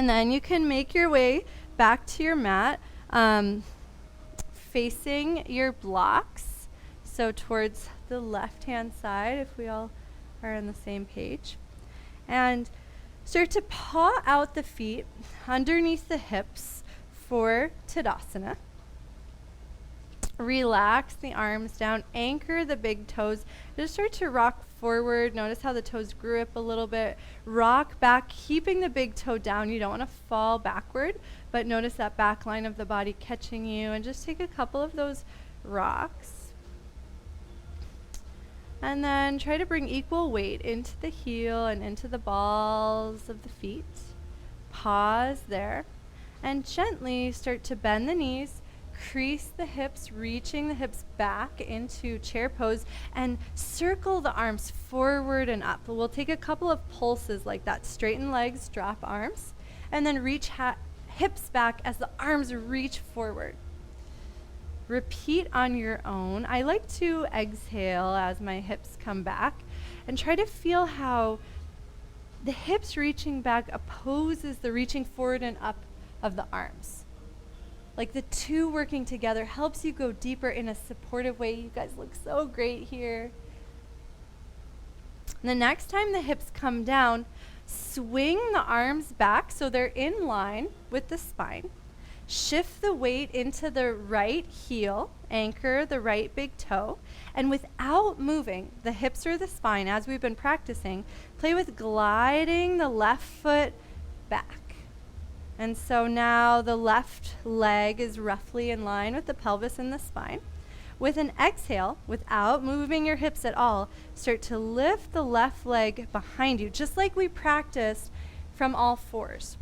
And then you can make your way back to your mat, facing your blocks. So towards the left-hand side, if we all are on the same page. And start to paw out the feet underneath the hips for Tadasana. Relax the arms down, anchor the big toes. Just start to rock forward. Notice how the toes grip a little bit. Rock back, keeping the big toe down. You don't want to fall backward, but notice that back line of the body catching you, and just take a couple of those rocks. And then try to bring equal weight into the heel and into the balls of the feet. Pause there, and gently start to bend the knees. Crease the hips, reaching the hips back into chair pose, and circle the arms forward and up. We'll take a couple of pulses like that. Straighten legs, drop arms, and then reach hips back as the arms reach forward. Repeat on your own. I like to exhale as my hips come back, and try to feel how the hips reaching back opposes the reaching forward and up of the arms. Like the two working together helps you go deeper in a supportive way. You guys look so great here. The next time the hips come down, swing the arms back so they're in line with the spine. Shift the weight into the right heel, anchor the right big toe, and without moving the hips or the spine, as we've been practicing, play with gliding the left foot back. And so now the left leg is roughly in line with the pelvis and the spine. With an exhale, without moving your hips at all, start to lift the left leg behind you, just like we practiced from all fours.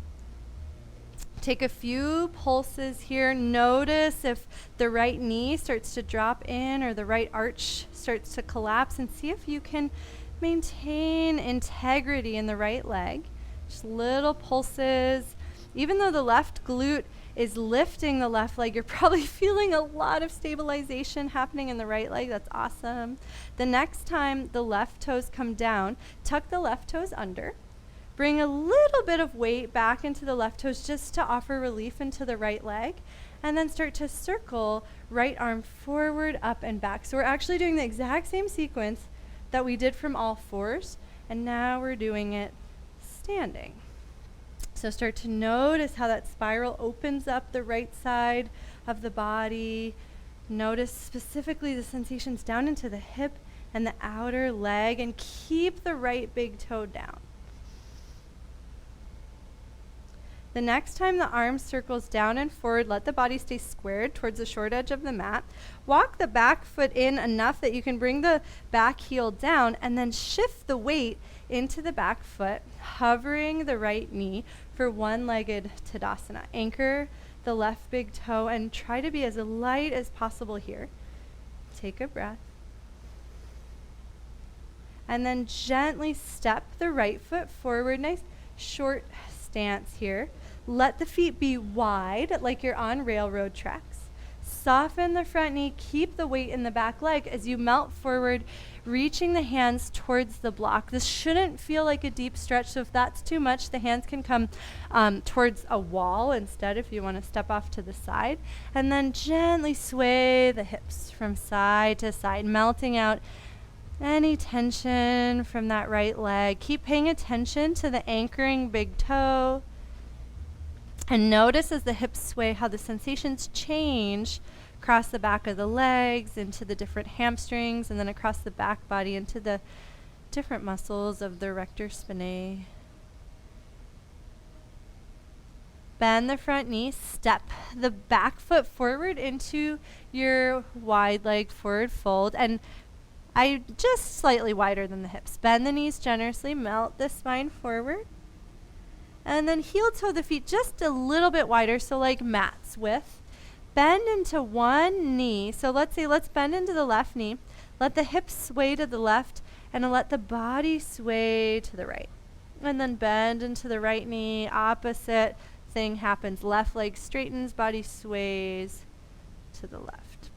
Take a few pulses here. Notice if the right knee starts to drop in or the right arch starts to collapse, and see if you can maintain integrity in the right leg. Just little pulses. Even though the left glute is lifting the left leg, you're probably feeling a lot of stabilization happening in the right leg. That's awesome. The next time the left toes come down, tuck the left toes under. Bring a little bit of weight back into the left toes just to offer relief into the right leg. And then start to circle right arm forward, up, and back. So we're actually doing the exact same sequence that we did from all fours. And now we're doing it standing. So start to notice how that spiral opens up the right side of the body. Notice specifically the sensations down into the hip and the outer leg, and keep the right big toe down. The next time the arm circles down and forward, let the body stay squared towards the short edge of the mat. Walk the back foot in enough that you can bring the back heel down, and then shift the weight into the back foot, hovering the right knee for one-legged Tadasana. Anchor the left big toe and try to be as light as possible here. Take a breath. And then gently step the right foot forward. Nice short stance here. Let the feet be wide like you're on railroad tracks. Soften the front knee. Keep the weight in the back leg as you melt forward, reaching the hands towards the block. This shouldn't feel like a deep stretch, so if that's too much, the hands can come towards a wall instead if you want to step off to the side. And then gently sway the hips from side to side, melting out any tension from that right leg. Keep paying attention to the anchoring big toe. And notice as the hips sway how the sensations change across the back of the legs, into the different hamstrings, and then across the back body into the different muscles of the rector spinae. Bend the front knee, step the back foot forward into your wide leg forward fold, and I just slightly wider than the hips. Bend the knees generously, melt the spine forward. And then heel toe the feet just a little bit wider, so like mat's width. Bend into one knee. So let's bend into the left knee. Let the hips sway to the left, and let the body sway to the right. And then bend into the right knee. Opposite thing happens. Left leg straightens, body sways to the left.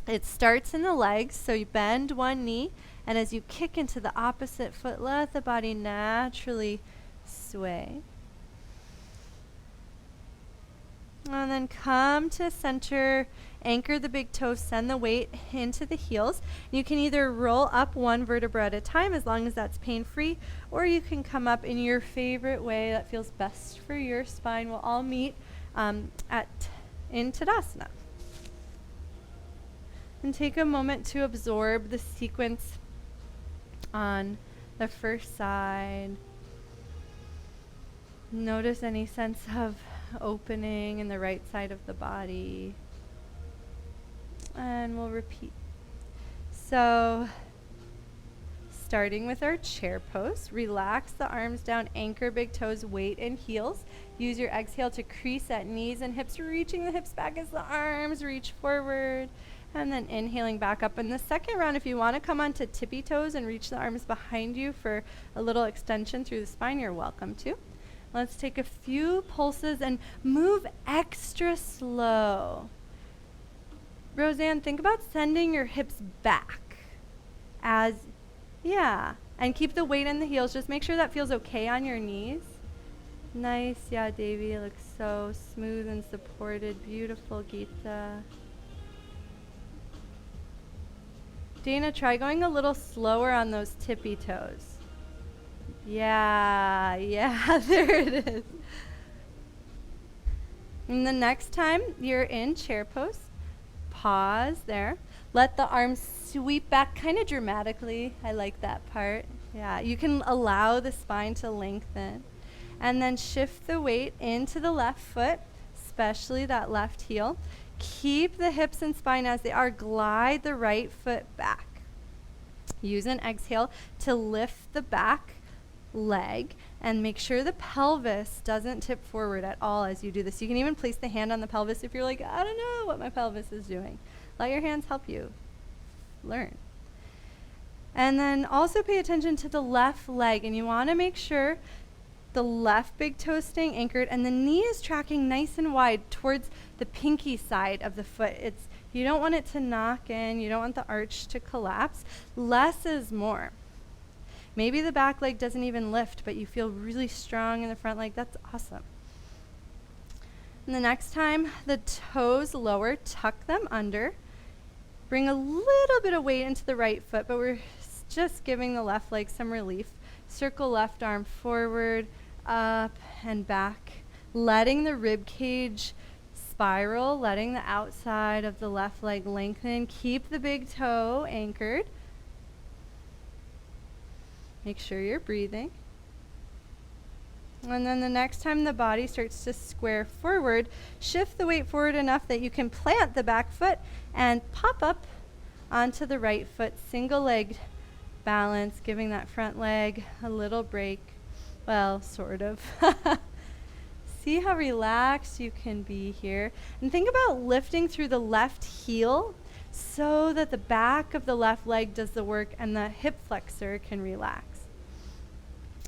It starts in the legs, so you bend one knee, and as you kick into the opposite foot, let the body naturally sway. And then come to center, anchor the big toe, send the weight into the heels. You can either roll up one vertebra at a time as long as that's pain-free, or you can come up in your favorite way that feels best for your spine. We'll all meet in Tadasana. And take a moment to absorb the sequence on the first side. Notice any sense of opening in the right side of the body. And we'll repeat. So, starting with our chair pose, relax the arms down, anchor big toes, weight and heels. Use your exhale to crease at knees and hips, reaching the hips back as the arms reach forward. And then inhaling back up. In the second round, if you want to come onto tippy toes and reach the arms behind you for a little extension through the spine, you're welcome to. Let's take a few pulses and move extra slow. Roseanne, think about sending your hips back and keep the weight in the heels. Just make sure that feels okay on your knees. Nice, yeah, Davy, looks so smooth and supported. Beautiful, Geeta. Dana, try going a little slower on those tippy toes. Yeah, there it is. And the next time you're in chair pose, pause there. Let the arms sweep back kind of dramatically. I like that part. Yeah, you can allow the spine to lengthen. And then shift the weight into the left foot, especially that left heel. Keep the hips and spine as they are. Glide the right foot back. Use an exhale to lift the back leg and make sure the pelvis doesn't tip forward at all as you do this. You can even place the hand on the pelvis if you're like, I don't know what my pelvis is doing. Let your hands help you learn. And then also pay attention to the left leg, and you want to make sure the left big toe is staying anchored and the knee is tracking nice and wide towards the pinky side of the foot. You don't want it to knock in. You don't want the arch to collapse. Less is more. Maybe the back leg doesn't even lift, but you feel really strong in the front leg. That's awesome. And the next time, the toes lower, tuck them under. Bring a little bit of weight into the right foot, but we're just giving the left leg some relief. Circle left arm forward, up and back. Letting the rib cage spiral, letting the outside of the left leg lengthen. Keep the big toe anchored. Make sure you're breathing. And then the next time the body starts to square forward, shift the weight forward enough that you can plant the back foot and pop up onto the right foot, single leg balance, giving that front leg a little break. Well, sort of. See how relaxed you can be here. And think about lifting through the left heel so that the back of the left leg does the work and the hip flexor can relax.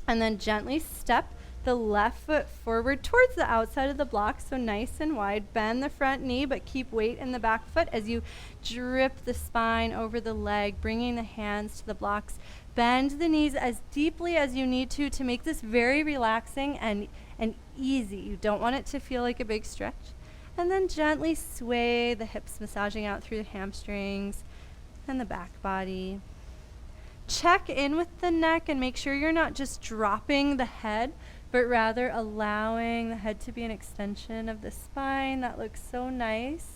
And then gently step the left foot forward towards the outside of the block, so nice and wide. Bend the front knee, but keep weight in the back foot as you drip the spine over the leg, bringing the hands to the blocks. Bend the knees as deeply as you need to make this very relaxing and easy. You don't want it to feel like a big stretch. And then gently sway the hips, massaging out through the hamstrings and the back body. Check in with the neck and make sure you're not just dropping the head, but rather allowing the head to be an extension of the spine. That looks so nice.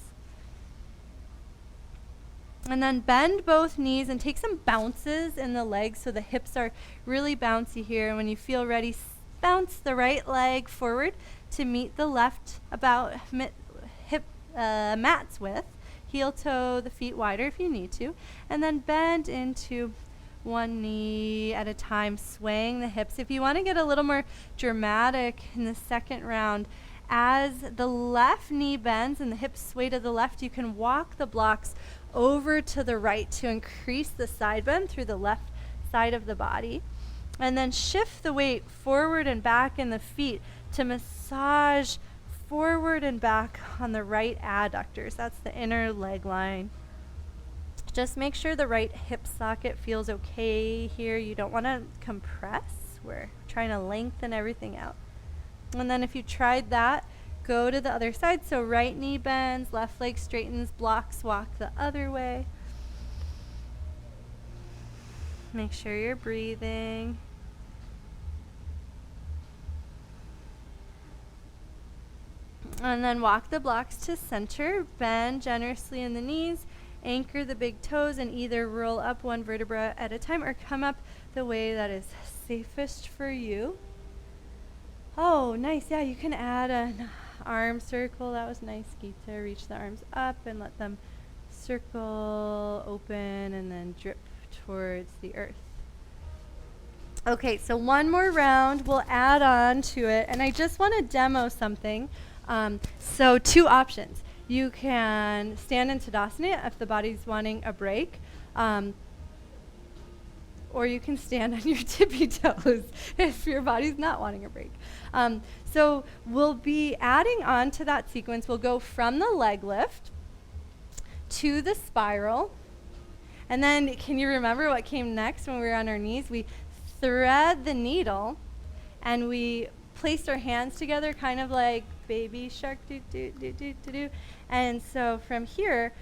And then bend both knees and take some bounces in the legs so the hips are really bouncy here. And when you feel ready, bounce the right leg forward to meet the left about hip mat's width. Heel toe the feet wider if you need to. And then bend into one knee at a time, swaying the hips. If you want to get a little more dramatic in the second round, as the left knee bends and the hips sway to the left, you can walk the blocks over to the right to increase the side bend through the left side of the body. And then shift the weight forward and back in the feet to massage forward and back on the right adductors. That's the inner leg line. Just make sure the right hip socket feels okay here. You don't want to compress. We're trying to lengthen everything out. And then if you tried that, go to the other side. So right knee bends, left leg straightens, blocks walk the other way. Make sure you're breathing. And then walk the blocks to center, bend generously in the knees, anchor the big toes, and either roll up one vertebra at a time or come up the way that is safest for you. Oh, nice. Yeah, you can add an arm circle. That was nice, Geeta. Reach the arms up and let them circle, open, and then drip towards the earth. Okay, so one more round. We'll add on to it. And I just want to demo something. So 2 options. You can stand in Tadasana if the body's wanting a break. Or you can stand on your tippy toes if your body's not wanting a break. So we'll be adding on to that sequence. We'll go from the leg lift to the spiral. And then can you remember what came next when we were on our knees? We thread the needle and we placed our hands together kind of like baby shark do do do do do do. And so from here,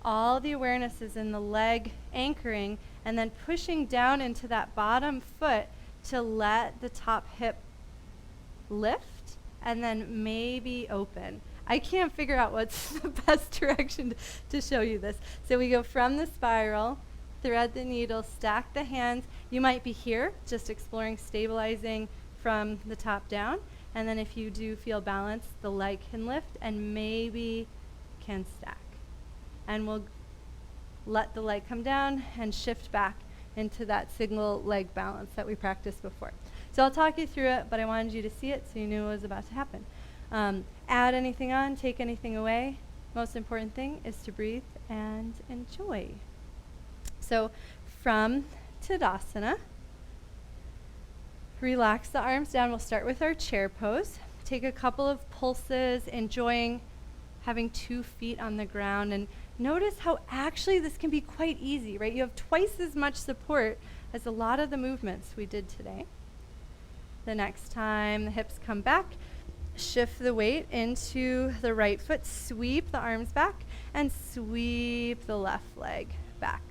all the awareness is in the leg anchoring and then pushing down into that bottom foot to let the top hip lift and then maybe open. I can't figure out what's the best direction to show you this. So we go from the spiral, thread the needle, stack the hands. You might be here, just exploring stabilizing from the top down. And then if you do feel balanced, the leg can lift and maybe can stack. And we'll let the leg come down and shift back into that single leg balance that we practiced before. So I'll talk you through it, but I wanted you to see it so you knew what was about to happen. Add anything on, take anything away. Most important thing is to breathe and enjoy. So from Tadasana, relax the arms down. We'll start with our chair pose. Take a couple of pulses, enjoying having 2 feet on the ground. And notice how actually this can be quite easy, right? You have twice as much support as a lot of the movements we did today. The next time the hips come back, shift the weight into the right foot, sweep the arms back, and sweep the left leg back.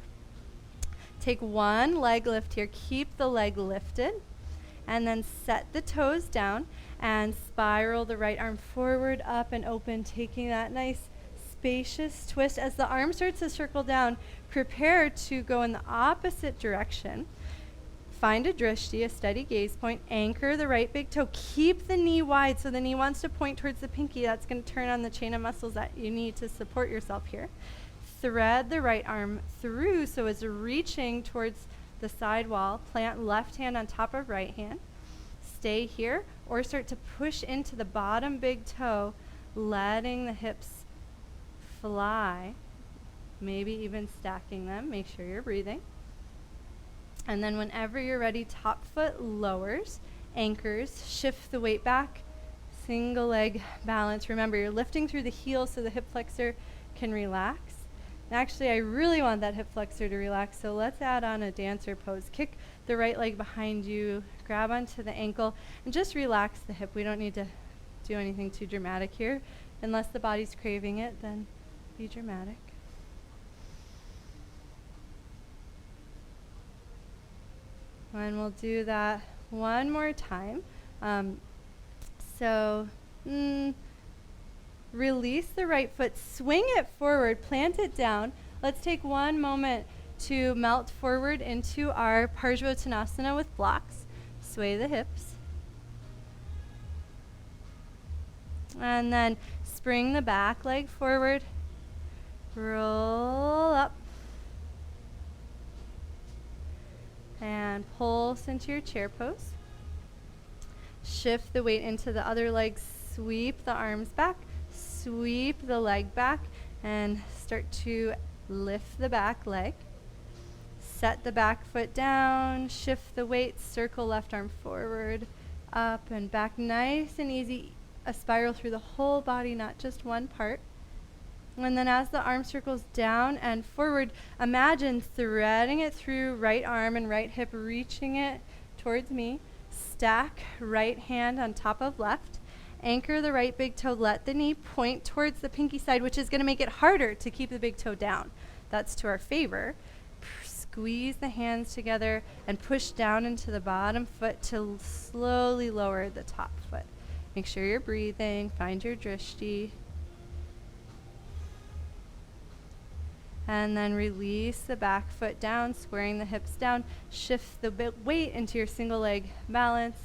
Take one leg lift here. Keep the leg lifted. And then set the toes down and spiral the right arm forward, up and open, taking that nice spacious twist. As the arm starts to circle down, prepare to go in the opposite direction. Find a drishti, a steady gaze point. Anchor the right big toe. Keep the knee wide so the knee wants to point towards the pinky. That's going to turn on the chain of muscles that you need to support yourself here. Thread the right arm through so it's reaching towards the side wall. Plant left hand on top of right hand. Stay here or start to push into the bottom big toe, letting the hips fly, maybe even stacking them. Make sure you're breathing. And then whenever you're ready, top foot lowers, anchors, shift the weight back, single leg balance. Remember, you're lifting through the heel so the hip flexor can relax. Actually, I really want that hip flexor to relax, so let's add on a dancer pose. Kick the right leg behind you, grab onto the ankle, and just relax the hip. We don't need to do anything too dramatic here. Unless the body's craving it, then be dramatic. And we'll do that one more time. Release the right foot, swing it forward, plant it down. Let's take one moment to melt forward into our Parsvottanasana with blocks. Sway the hips. And then spring the back leg forward. Roll up. And pulse into your chair pose. Shift the weight into the other leg. Sweep the arms back. Sweep the leg back and start to lift the back leg. Set the back foot down, shift the weight, circle left arm forward, up and back. Nice and easy, a spiral through the whole body, not just one part. And then as the arm circles down and forward, imagine threading it through right arm and right hip, reaching it towards me. Stack right hand on top of left. Anchor the right big toe. Let the knee point towards the pinky side, which is going to make it harder to keep the big toe down. That's to our favor. Squeeze the hands together and push down into the bottom foot to slowly lower the top foot. Make sure you're breathing. Find your drishti. And then release the back foot down, squaring the hips down. Shift the weight into your single leg balance.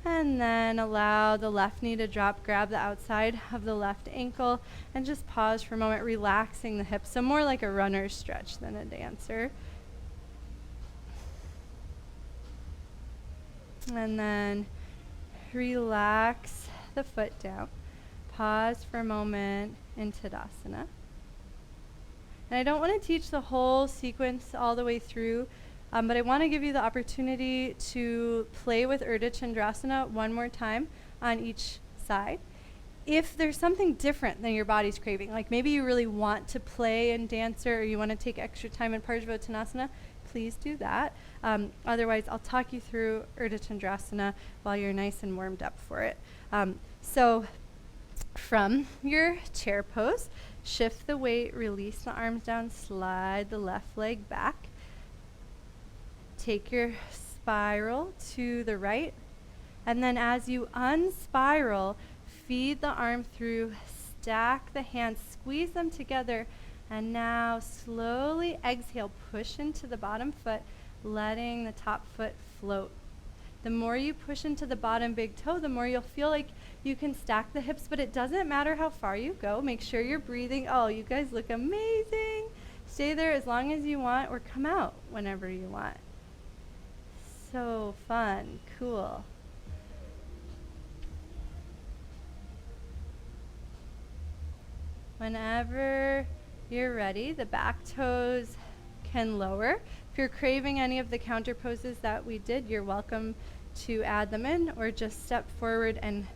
And then allow the left knee to drop. Grab the outside of the left ankle and just pause for a moment, relaxing the hips. So more like a runner's stretch than a dancer. And then relax the foot down. Pause for a moment in Tadasana. And I don't want to teach the whole sequence all the way through, but I want to give you the opportunity to play with Urdhva Chandrasana one more time on each side. If there's something different than your body's craving, like maybe you really want to play and dancer, or you want to take extra time in Parsvottanasana, please do that. Otherwise, I'll talk you through Urdhva Chandrasana while you're nice and warmed up for it. So from your chair pose, shift the weight, release the arms down, slide the left leg back. Take your spiral to the right, and then as you unspiral, feed the arm through, stack the hands, squeeze them together, and now slowly exhale, push into the bottom foot, letting the top foot float. The more you push into the bottom big toe, the more you'll feel like you can stack the hips, but it doesn't matter how far you go. Make sure you're breathing. Oh, you guys look amazing. Stay there as long as you want, or come out whenever you want. So fun, cool. Whenever you're ready, the back toes can lower. If you're craving any of the counter poses that we did, you're welcome to add them in, or just step forward and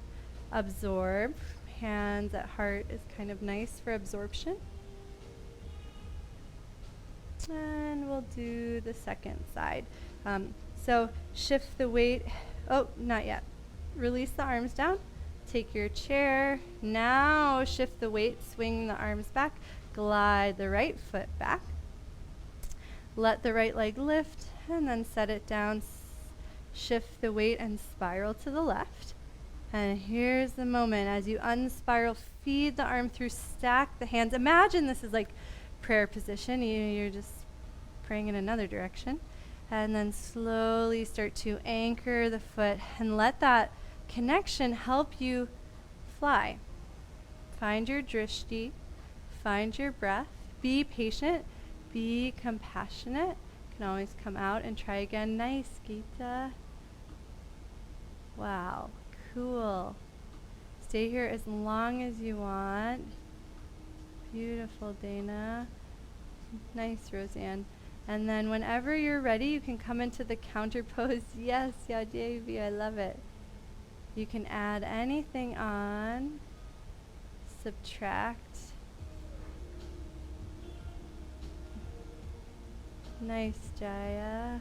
absorb. Hands at heart is kind of nice for absorption. And we'll do the second side. So shift the weight. Oh, not yet. Release the arms down. Take your chair. Now shift the weight, swing the arms back. Glide the right foot back. Let the right leg lift, and then set it down. Shift the weight and spiral to the left. And here's the moment. As you unspiral, feed the arm through, stack the hands. Imagine this is like prayer position. You're just praying in another direction. And then slowly start to anchor the foot and let that connection help you fly. Find your drishti. Find your breath. Be patient. Be compassionate. You can always come out and try again. Nice, Geeta. Wow, cool. Stay here as long as you want. Beautiful, Dana. Nice, Roseanne. And then whenever you're ready, you can come into the counter pose. Yes, Yadevi, I love it. You can add anything on. Subtract. Nice, Jaya.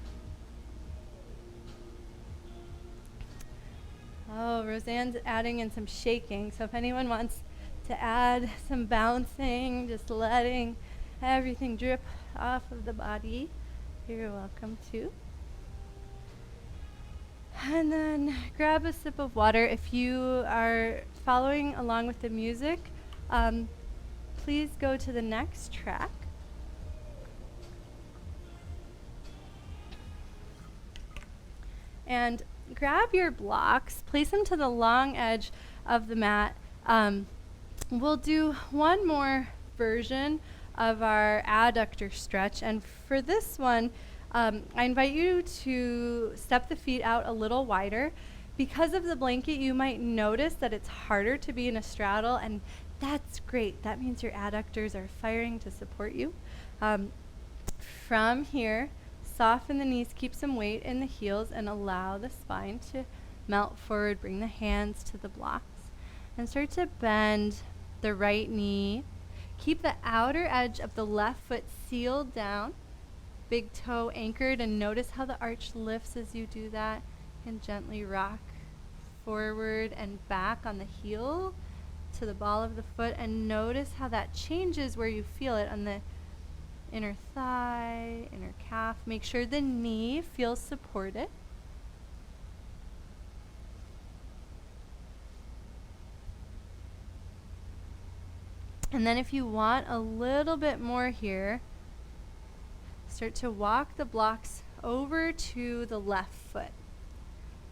Oh, Roseanne's adding in some shaking. So if anyone wants to add some bouncing, just letting everything drip off of the body, you're welcome to. And then grab a sip of water. If you are following along with the music, please go to the next track. And grab your blocks, place them to the long edge of the mat. We'll do one more version of our adductor stretch. And for this one, I invite you to step the feet out a little wider. Because of the blanket, you might notice that it's harder to be in a straddle, and that's great. That means your adductors are firing to support you. From here, soften the knees, keep some weight in the heels, and allow the spine to melt forward. Bring the hands to the blocks and start to bend the right knee. Keep the outer edge of the left foot sealed down, big toe anchored, and notice how the arch lifts as you do that, and gently rock forward and back on the heel to the ball of the foot, and notice how that changes where you feel it on the inner thigh, inner calf. Make sure the knee feels supported. And then if you want a little bit more here, start to walk the blocks over to the left foot.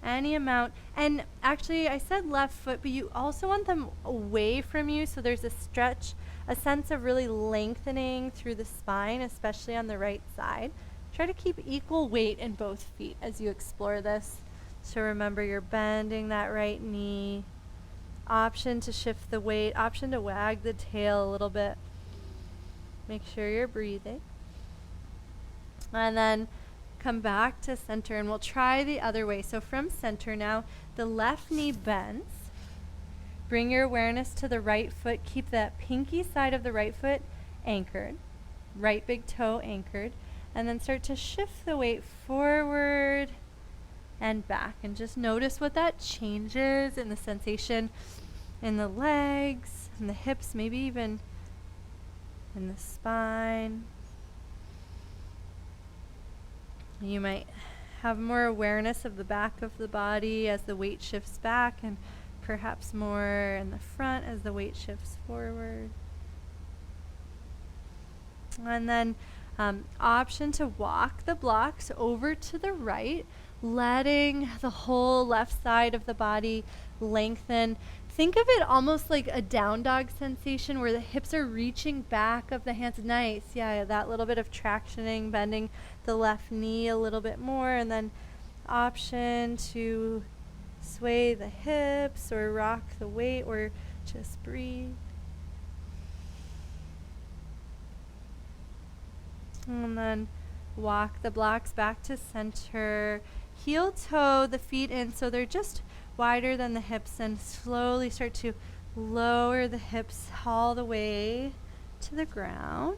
Any amount. And actually, I said left foot, but you also want them away from you, so there's a stretch, a sense of really lengthening through the spine, especially on the right side. Try to keep equal weight in both feet as you explore this. So remember, you're bending that right knee. Option to shift the weight, option to wag the tail a little bit. Make sure you're breathing. And then come back to center, and we'll try the other way. So from center now, the left knee bends. Bring your awareness to the right foot. Keep that pinky side of the right foot anchored. Right big toe anchored. And then start to shift the weight forward and back. And just notice what that changes in the sensation in the legs, in the hips, maybe even in the spine. You might have more awareness of the back of the body as the weight shifts back, and perhaps more in the front as the weight shifts forward. And then option to walk the blocks over to the right, letting the whole left side of the body lengthen. Think of it almost like a down dog sensation where the hips are reaching back of the hands. Nice. Yeah, that little bit of tractioning, bending the left knee a little bit more, and then option to sway the hips or rock the weight or just breathe. And then walk the blocks back to center. Heel toe the feet in so they're just wider than the hips, and slowly start to lower the hips all the way to the ground.